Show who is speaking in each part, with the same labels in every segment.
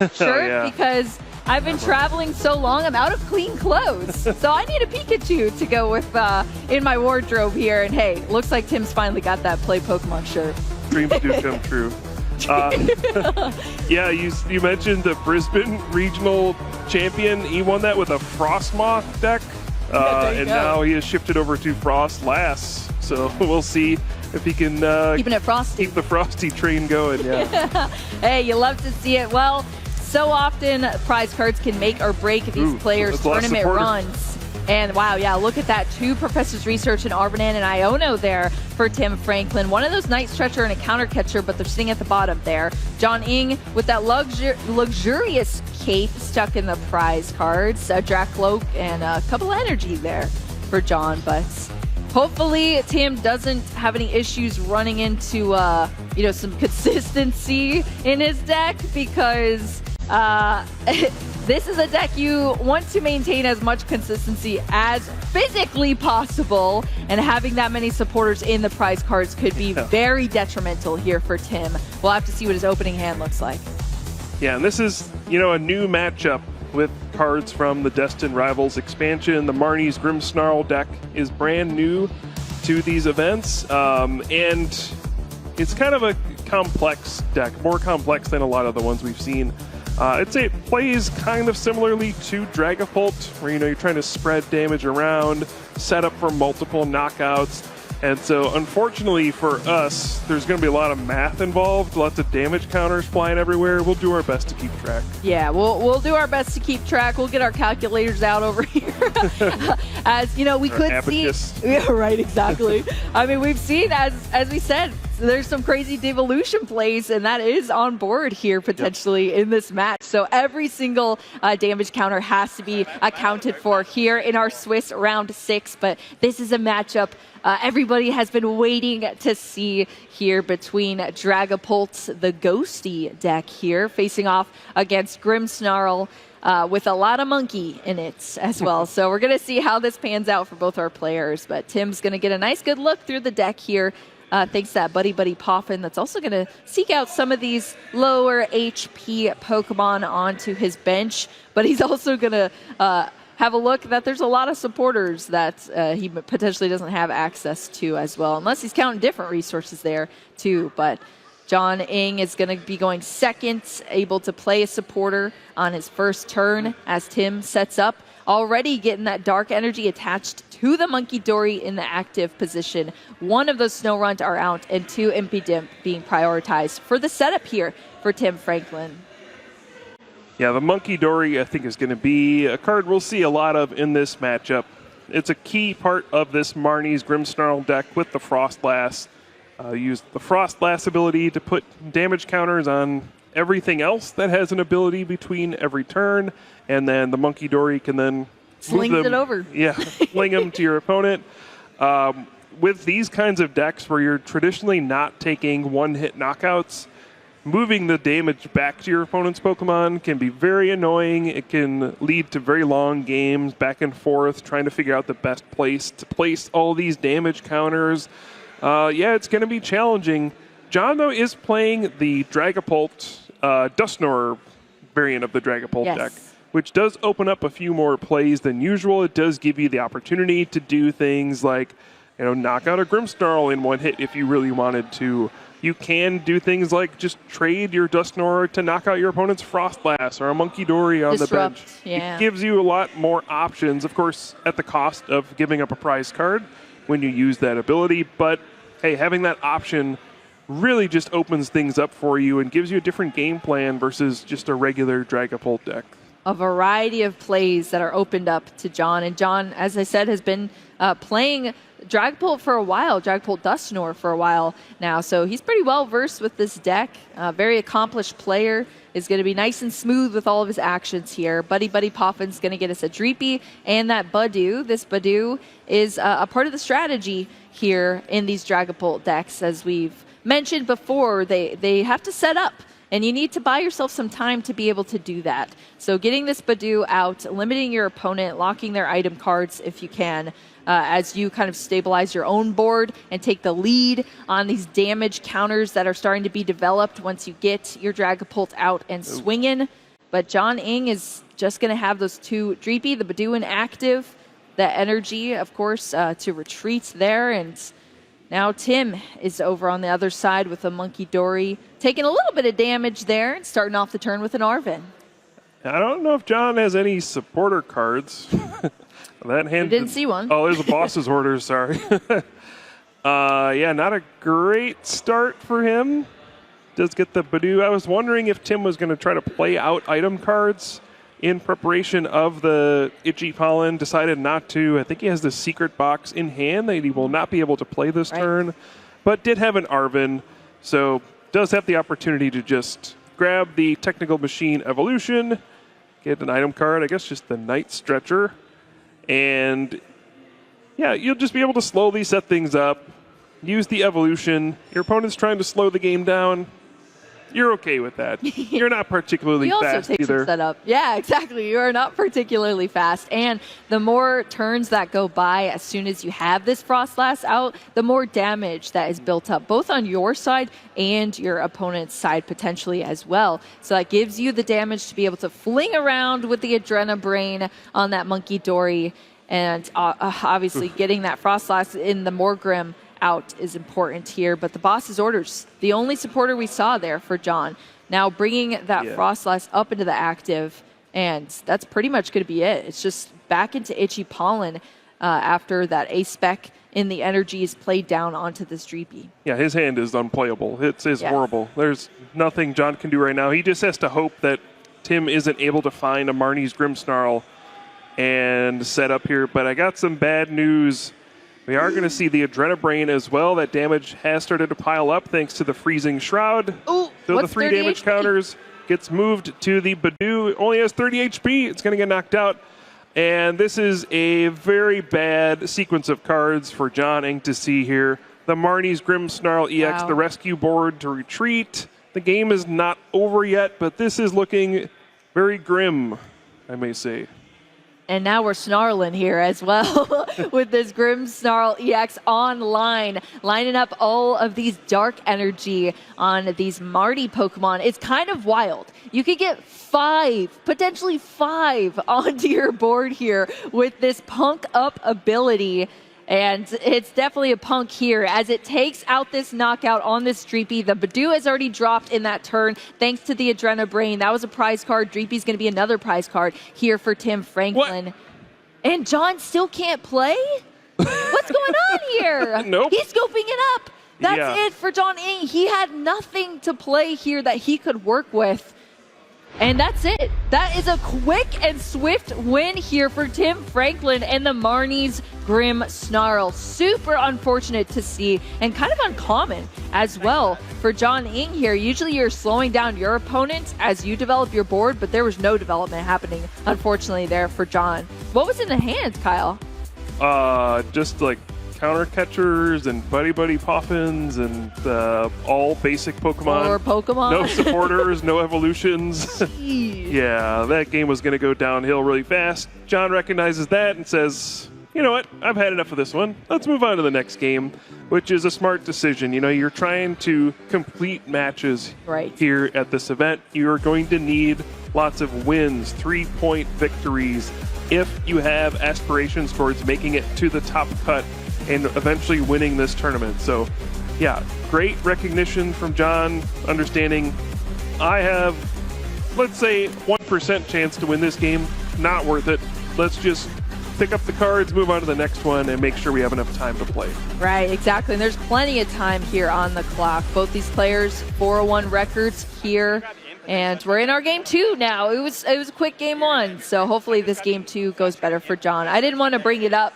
Speaker 1: shirt
Speaker 2: yeah.
Speaker 1: because I've been traveling so long, I'm out of clean clothes. So I need a Pikachu to go with in my wardrobe here. And hey, looks like Tim's finally got that Play Pokemon shirt.
Speaker 2: Dreams do come true. Yeah, you mentioned the Brisbane regional champion. He won that with a Frostmoth deck. And now he has shifted over to Frostlass. So we'll see if he can
Speaker 1: keeping it frosty.
Speaker 2: Keep the frosty train going. Yeah.
Speaker 1: Hey, you love to see it. Well, so often prize cards can make or break these players' tournament runs. And wow, yeah, look at that. 2 Professors Research in Arbanan and Iono there for Tim Franklin. One of those Night Stretcher and a Counter Catcher, but they're sitting at the bottom there. John Ing with that luxurious cape stuck in the prize cards. A Drac Cloak and a couple of energy there for John. But hopefully Tim doesn't have any issues running into some consistency in his deck, because this is a deck you want to maintain as much consistency as physically possible, and having that many supporters in the prize cards could be very detrimental here for Tim. We'll have to see what his opening hand looks like.
Speaker 2: Yeah, and this is, a new matchup with cards from the Destined Rivals expansion. The Marnie's Grimmsnarl deck is brand new to these events, and it's kind of a complex deck, more complex than a lot of the ones we've seen. I'd say it plays kind of similarly to Dragapult, where you're trying to spread damage around, set up for multiple knockouts. And so, unfortunately for us, there's going to be a lot of math involved, lots of damage counters flying everywhere. We'll do our best to keep track.
Speaker 1: Yeah, we'll do our best to keep track. We'll get our calculators out over here. As we could see. Yeah, right, exactly. I mean, we've seen, as we said, there's some crazy devolution plays, and that is on board here potentially in this match. So every single damage counter has to be accounted for here in our Swiss round 6. But this is a matchup everybody has been waiting to see here between Dragapult, the Ghosty deck here, facing off against Grimmsnarl with a lot of monkey in it as well. So we're going to see how this pans out for both our players. But Tim's going to get a nice good look through the deck here. Thanks to that Buddy Poffin that's also going to seek out some of these lower HP Pokemon onto his bench. But he's also going to have a look that there's a lot of supporters that he potentially doesn't have access to as well, unless he's counting different resources there too. But John Ing is going to be going second, able to play a supporter on his first turn as Tim sets up. Already getting that dark energy attached to the Monkey Dory in the active position. 1 of those Snow Runt are out, and 2 Impidimp being prioritized for the setup here for Tim Franklin.
Speaker 2: Yeah, the Monkey Dory, I think, is going to be a card we'll see a lot of in this matchup. It's a key part of this Marnie's Grimmsnarl deck with the Frostlass. Use the Frostlass ability to put damage counters on everything else that has an ability between every turn, and then the Monkey Dory can then
Speaker 1: slings it over.
Speaker 2: Yeah, fling them to your opponent. With these kinds of decks where you're traditionally not taking one-hit knockouts, moving the damage back to your opponent's Pokemon can be very annoying. It can lead to very long games, back and forth, trying to figure out the best place to place all these damage counters. Yeah, it's going to be challenging. John, though, is playing the Dragapult Dusknoir variant of the Dragapult deck, which does open up a few more plays than usual. It does give you the opportunity to do things like, knock out a Grimmsnarl in one hit if you really wanted to. You can do things like just trade your Dusknoir to knock out your opponent's Frostlass or a Monkey Dory on the bench.
Speaker 1: Yeah.
Speaker 2: It gives you a lot more options, of course, at the cost of giving up a prize card when you use that ability. But, hey, having that option really just opens things up for you and gives you a different game plan versus just a regular Dragapult deck.
Speaker 1: A variety of plays that are opened up to John. And John, as I said, has been playing Dragapult for a while, Dragapult Dusknoir for a while now. So he's pretty well versed with this deck. Very accomplished player. Is going to be nice and smooth with all of his actions here. Buddy Poffin's going to get us a Dreepy and that Badoo. This Badoo is a part of the strategy here in these Dragapult decks. As we've mentioned before, they have to set up, and you need to buy yourself some time to be able to do that. So getting this Badoo out, limiting your opponent, locking their item cards if you can, as you kind of stabilize your own board and take the lead on these damage counters that are starting to be developed once you get your Dragapult out and swinging. But John Ing is just going to have those two Dreepy, the Badoo active, that energy, of course, to retreat there. And now Tim is over on the other side with a Monkey Dory, taking a little bit of damage there and starting off the turn with an Arven.
Speaker 2: I don't know if John has any supporter cards. That hand
Speaker 1: I didn't see one.
Speaker 2: Oh, there's a boss's order, sorry. Yeah, not a great start for him. Does get the Badoo. I was wondering if Tim was going to try to play out item cards in preparation of the Itchy Pollen. Decided not to. I think he has the secret box in hand that he will not be able to play this turn, but did have an Arven, so does have the opportunity to just grab the Technical Machine Evolution, get an item card, I guess just the Night Stretcher, and yeah, you'll just be able to slowly set things up, use the Evolution. Your opponent's trying to slow the game down. You're okay with that. You're not particularly fast either.
Speaker 1: Setup. Yeah, exactly. You are not particularly fast. And the more turns that go by as soon as you have this Frostlass out, the more damage that is built up, both on your side and your opponent's side potentially as well. So that gives you the damage to be able to fling around with the Adrenabrain on that Monkey Dory. And obviously getting that Frostlass in the Morgrim out is important here, but the boss's orders, the only supporter we saw there for John. Now bringing that Frostlass up into the active, and that's pretty much going to be it. It's just back into Itchy Pollen after that A-Spec in the energy is played down onto this Dreepy.
Speaker 2: Yeah, his hand is unplayable. It's horrible. There's nothing John can do right now. He just has to hope that Tim isn't able to find a Marnie's Grimmsnarl and set up here, but I got some bad news. We are going to see the Adrenabrain as well. That damage has started to pile up thanks to the Freezing Shroud.
Speaker 1: Ooh,
Speaker 2: so the 3 damage counters gets moved to the Badoo. Only has 30 HP. It's going to get knocked out. And this is a very bad sequence of cards for John Ing to see here. The Marnie's Grimmsnarl EX, the rescue board to retreat. The game is not over yet, but this is looking very grim, I may say.
Speaker 1: And now we're snarling here as well with this Grimmsnarl EX online, lining up all of these dark energy on these Marty Pokemon. It's kind of wild. You could get 5, potentially 5 onto your board here with this punk up ability. And it's definitely a punk here as it takes out this knockout on this Dreepy. The Badoo has already dropped in that turn thanks to the Adrenabrain. That was a prize card. Dreepy's going to be another prize card here for Tim Franklin.
Speaker 2: What?
Speaker 1: And John still can't play? What's going on here?
Speaker 2: Nope.
Speaker 1: He's scoping it up. That's it for John Ing. He had nothing to play here that he could work with. And that's it. That is a quick and swift win here for Tim Franklin and the Marnie's Grimmsnarl. Super unfortunate to see and kind of uncommon as well for John Ing here. Usually you're slowing down your opponent as you develop your board, but there was no development happening, unfortunately, there for John. What was in the hands, Kyle?
Speaker 2: Just like counter catchers and buddy poffins and all basic Pokemon.
Speaker 1: Or Pokemon.
Speaker 2: No supporters, no evolutions. Yeah, that game was going to go downhill really fast. John recognizes that and says, you know what, I've had enough of this one. Let's move on to the next game, which is a smart decision. You know, you're trying to complete matches here at this event. You're going to need lots of wins, 3-point victories, if you have aspirations towards making it to the top cut and eventually winning this tournament. So, yeah, great recognition from John, understanding I have, let's say, 1% chance to win this game. Not worth it. Let's just pick up the cards, move on to the next one, and make sure we have enough time to play.
Speaker 1: Right, exactly. And there's plenty of time here on the clock. Both these players, 401 records here. And we're in our game 2 now. It was a quick game 1, so hopefully this game 2 goes better for John. I didn't want to bring it up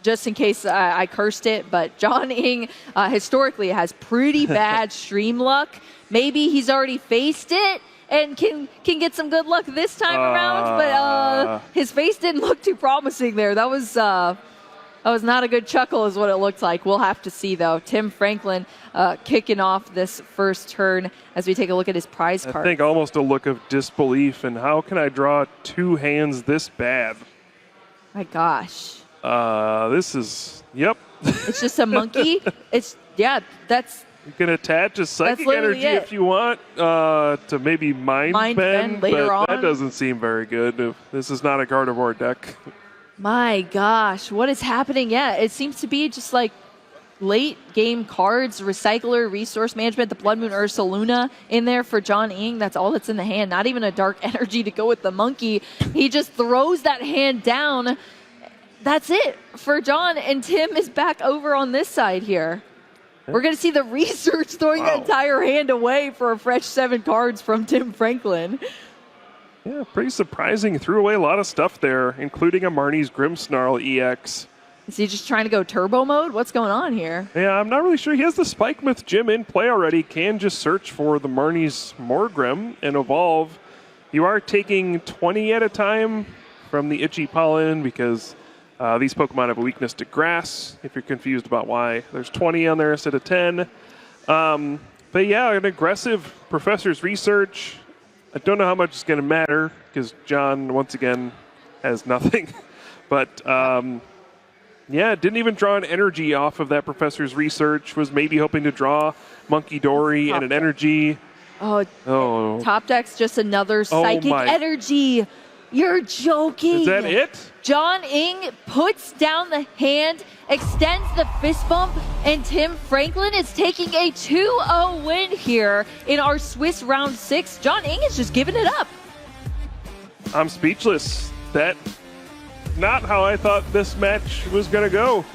Speaker 1: just in case I cursed it, but John Ing historically has pretty bad stream luck. Maybe he's already faced it and can get some good luck this time around, but his face didn't look too promising there. That was not a good chuckle is what it looked like. We'll have to see, though. Tim Franklin kicking off this first turn as we take a look at his prize card.
Speaker 2: I think almost a look of disbelief, and how can I draw 2 hands this bad?
Speaker 1: My gosh.
Speaker 2: This is,
Speaker 1: It's just a monkey. That's
Speaker 2: You can attach a psychic
Speaker 1: literally
Speaker 2: energy
Speaker 1: it.
Speaker 2: if you want to maybe mind bend
Speaker 1: later
Speaker 2: but
Speaker 1: on.
Speaker 2: that doesn't seem very good. This is not a Gardevoir deck.
Speaker 1: My gosh, what is happening? Yeah, it seems to be just like late game cards, recycler, resource management, the Blood Moon Ursaluna in there for John Ing. That's all that's in the hand. Not even a dark energy to go with the monkey. He just throws that hand down. That's it for John, and Tim is back over on this side here. We're going to see the research throwing the entire hand away for a fresh 7 cards from Tim Franklin.
Speaker 2: Yeah, pretty surprising. He threw away a lot of stuff there, including a Marnie's Grimmsnarl EX.
Speaker 1: Is he just trying to go turbo mode? What's going on here?
Speaker 2: Yeah, I'm not really sure. He has the Spike Myth gym in play already. Can just search for the Marnie's Morgrim and evolve. You are taking 20 at a time from the Itchy Pollen because these Pokemon have a weakness to grass, if you're confused about why. There's 20 on there instead of 10. But yeah, an aggressive Professor's Research. I don't know how much it's going to matter because John, once again, has nothing. But yeah, didn't even draw an energy off of that Professor's Research. Was maybe hoping to draw Monkey Dory and an energy.
Speaker 1: Oh, top deck's just another psychic energy. You're joking.
Speaker 2: Is that it?
Speaker 1: John Ing puts down the hand, extends the fist bump, and Tim Franklin is taking a 2-0 win here in our Swiss round 6. John Ing is just giving it up.
Speaker 2: I'm speechless. That not how I thought this match was going to go.